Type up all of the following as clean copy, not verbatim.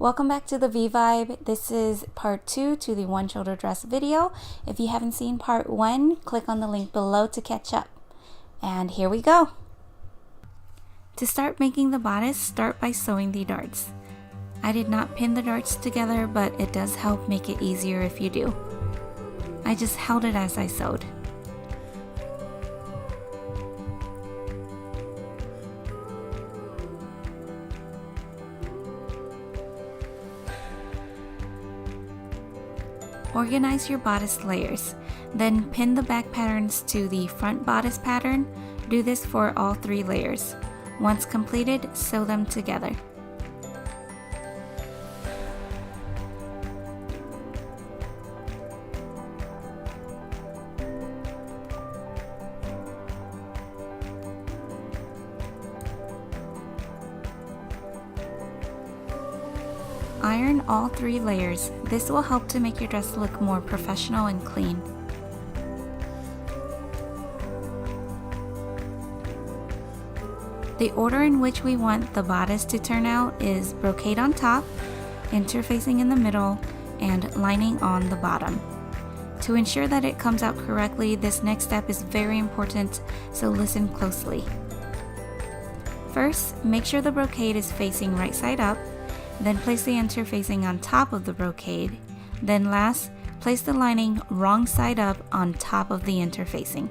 Welcome back to the V-Vibe. This is part 2 to the one shoulder dress video. If you haven't seen part 1, click on the link below to catch up. And here we go. To start making the bodice, start by sewing the darts. I did not pin the darts together, but it does help make it easier if you do. I just held it as I sewed. Organize your bodice layers, then pin the back patterns to the front bodice pattern. Do this for all 3 layers. Once completed, sew them together. Iron all 3 layers. This will help to make your dress look more professional and clean. The order in which we want the bodice to turn out is brocade on top, interfacing in the middle, and lining on the bottom. To ensure that it comes out correctly, this next step is very important, so listen closely. First, make sure the brocade is facing right side up. Then place the interfacing on top of the brocade. Then last, place the lining wrong side up on top of the interfacing.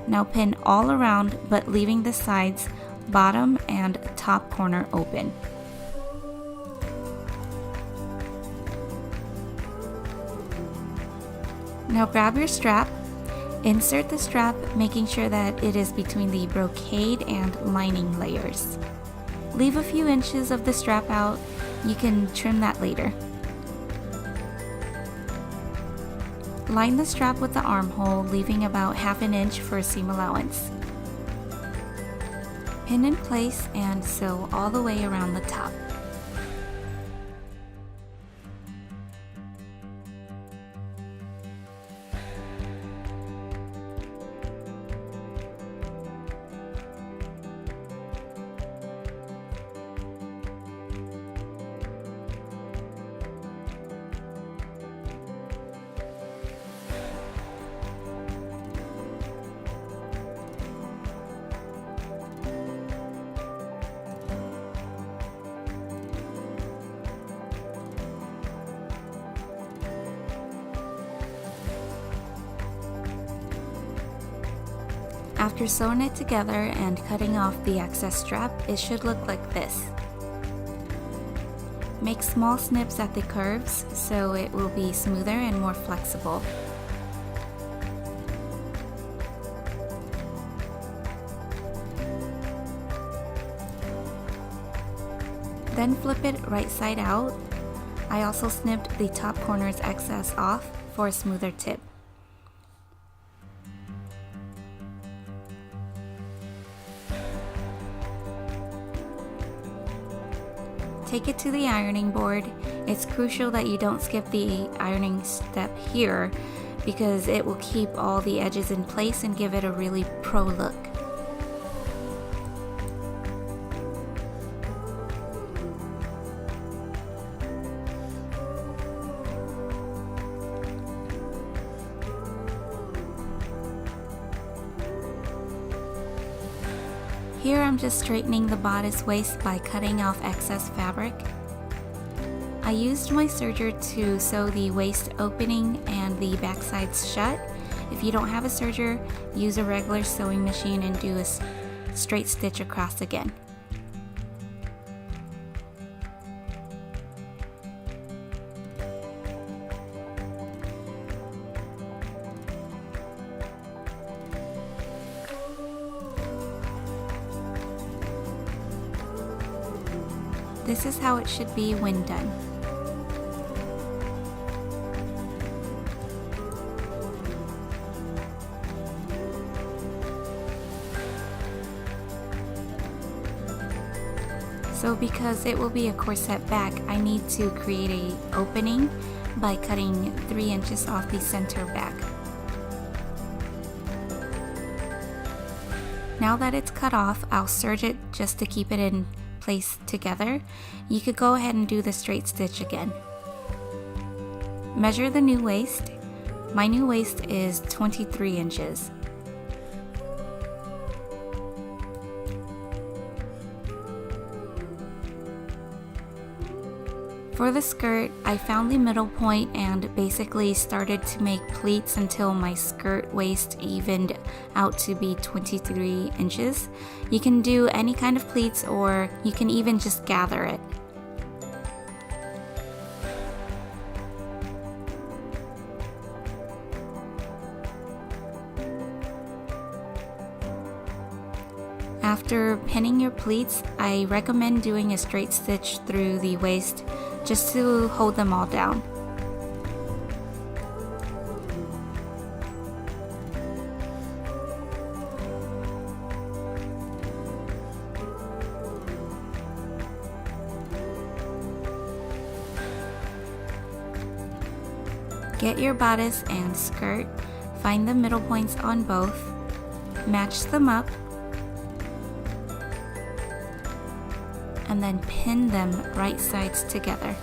Now pin all around, but leaving the sides, bottom and top corner open. Now grab your strap. Insert the strap, making sure that it is between the brocade and lining layers. Leave a few inches of the strap out. You can trim that later. Line the strap with the armhole, leaving about ½ an inch for a seam allowance. Pin in place and sew all the way around the top. After sewing it together and cutting off the excess strap, it should look like this. Make small snips at the curves so it will be smoother and more flexible. Then flip it right side out. I also snipped the top corner's excess off for a smoother tip. Take it to the ironing board. It's crucial that you don't skip the ironing step here because it will keep all the edges in place and give it a really pro look. Here I'm just straightening the bodice waist by cutting off excess fabric. I used my serger to sew the waist opening and the back sides shut. If you don't have a serger, use a regular sewing machine and do a straight stitch across again. This is how it should be when done. So because it will be a corset back, I need to create an opening by cutting 3 inches off the center back. Now that it's cut off, I'll serge it just to keep it in placed together, you could go ahead and do the straight stitch again. Measure the new waist. My new waist is 23 inches. For the skirt, I found the middle point and basically started to make pleats until my skirt waist evened out to be 23 inches. You can do any kind of pleats, or you can even just gather it. After pinning your pleats, I recommend doing a straight stitch through the waist just to hold them all down. Get your bodice and skirt, find the middle points on both, match them up, and then pin them right sides together.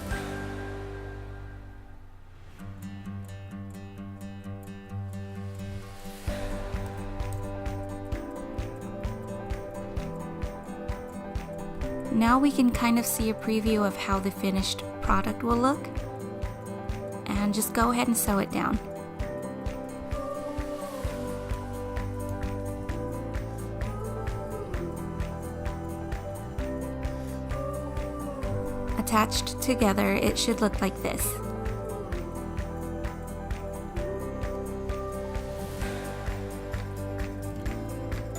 Now we can kind of see a preview of how the finished product will look, and just go ahead and sew it down. Attached together, it should look like this.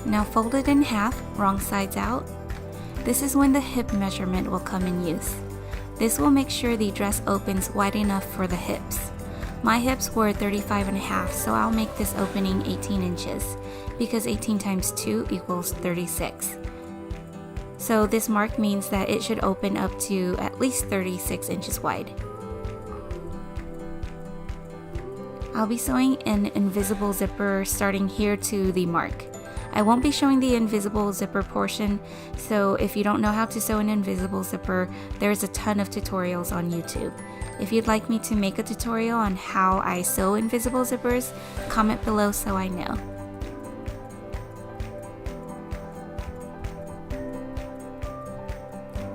Now fold it in half, wrong sides out. This is when the hip measurement will come in use. This will make sure the dress opens wide enough for the hips. My hips were 35.5, so I'll make this opening 18 inches because 18 times 2 equals 36. So this mark means that it should open up to at least 36 inches wide. I'll be sewing an invisible zipper starting here to the mark. I won't be showing the invisible zipper portion, so if you don't know how to sew an invisible zipper, there's a ton of tutorials on YouTube. If you'd like me to make a tutorial on how I sew invisible zippers, comment below so I know.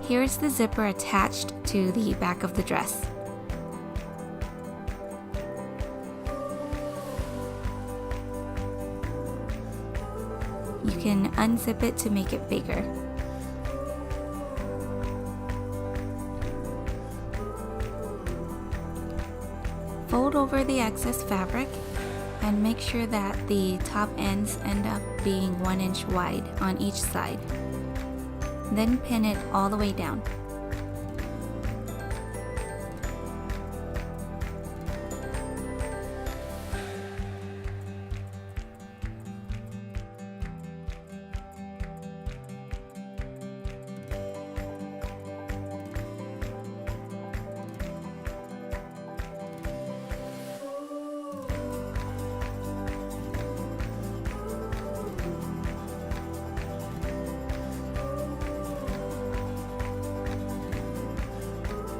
Here is the zipper attached to the back of the dress. You can unzip it to make it bigger. Fold over the excess fabric and make sure that the top ends end up being 1 inch wide on each side. Then pin it all the way down.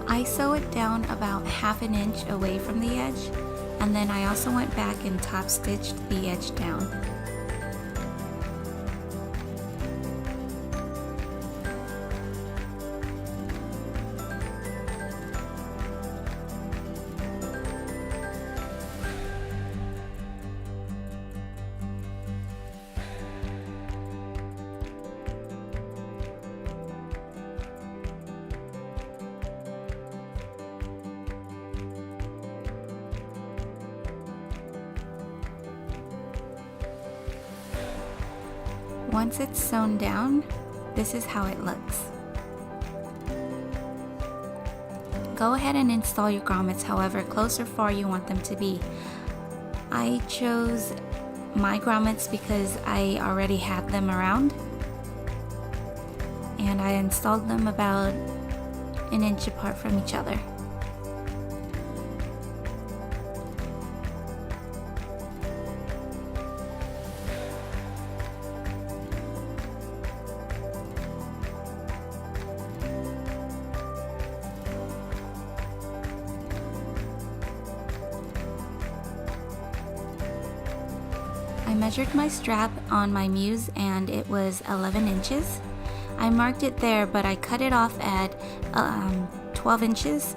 I sew it down about 1/2 inch away from the edge, and then I also went back and top stitched the edge down. Once it's sewn down, this is how it looks. Go ahead and install your grommets however close or far you want them to be. I chose my grommets because I already had them around, and I installed them about 1 inch apart from each other. measured my strap on my Muse and it was 11 inches. I marked it there, but I cut it off at 12 inches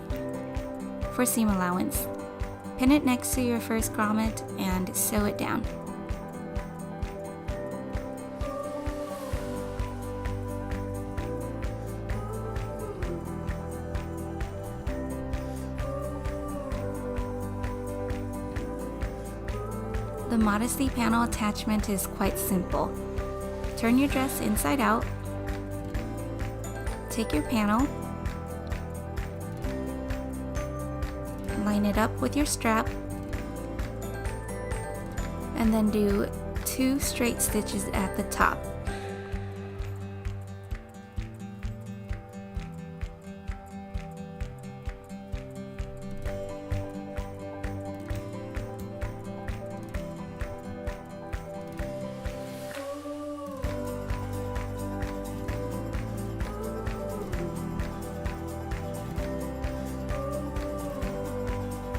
for seam allowance. Pin it next to your first grommet and sew it down. The modesty panel attachment is quite simple. Turn your dress inside out, take your panel, line it up with your strap, and then do 2 straight stitches at the top.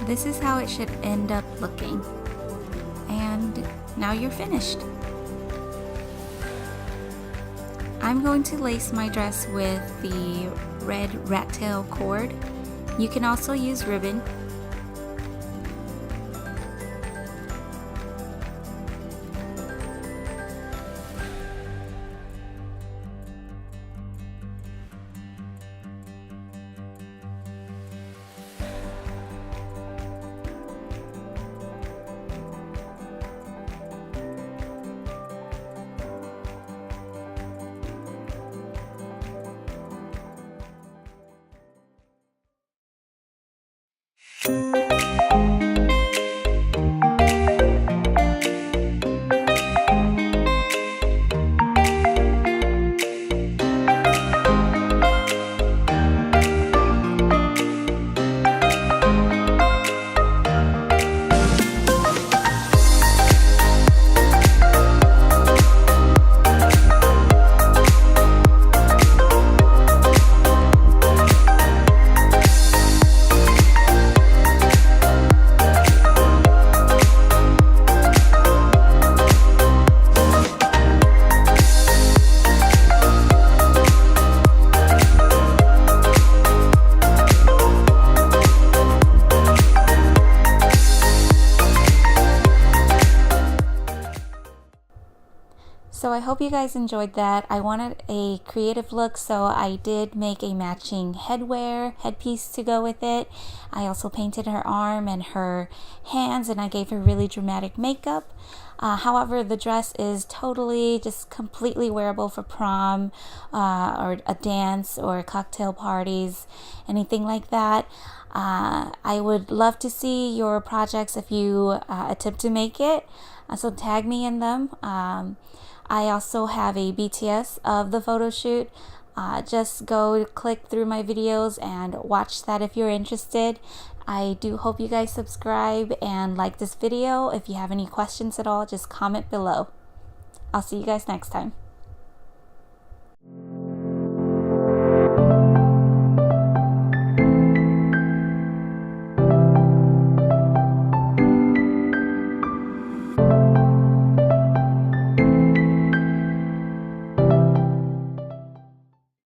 This is how it should end up looking. And now you're finished. I'm going to lace my dress with the red rat tail cord. You can also use ribbon. So I hope you guys enjoyed that. I wanted a creative look, so I did make a matching headpiece to go with it. I also painted her arm and her hands, and I gave her really dramatic makeup. However, the dress is totally just completely wearable for prom or a dance or cocktail parties, anything like that. I would love to see your projects if you attempt to make it, so tag me in them. I also have a BTS of the photo shoot. Just go click through my videos and watch that if you're interested. I do hope you guys subscribe and like this video. If you have any questions at all, just comment below. I'll see you guys next time.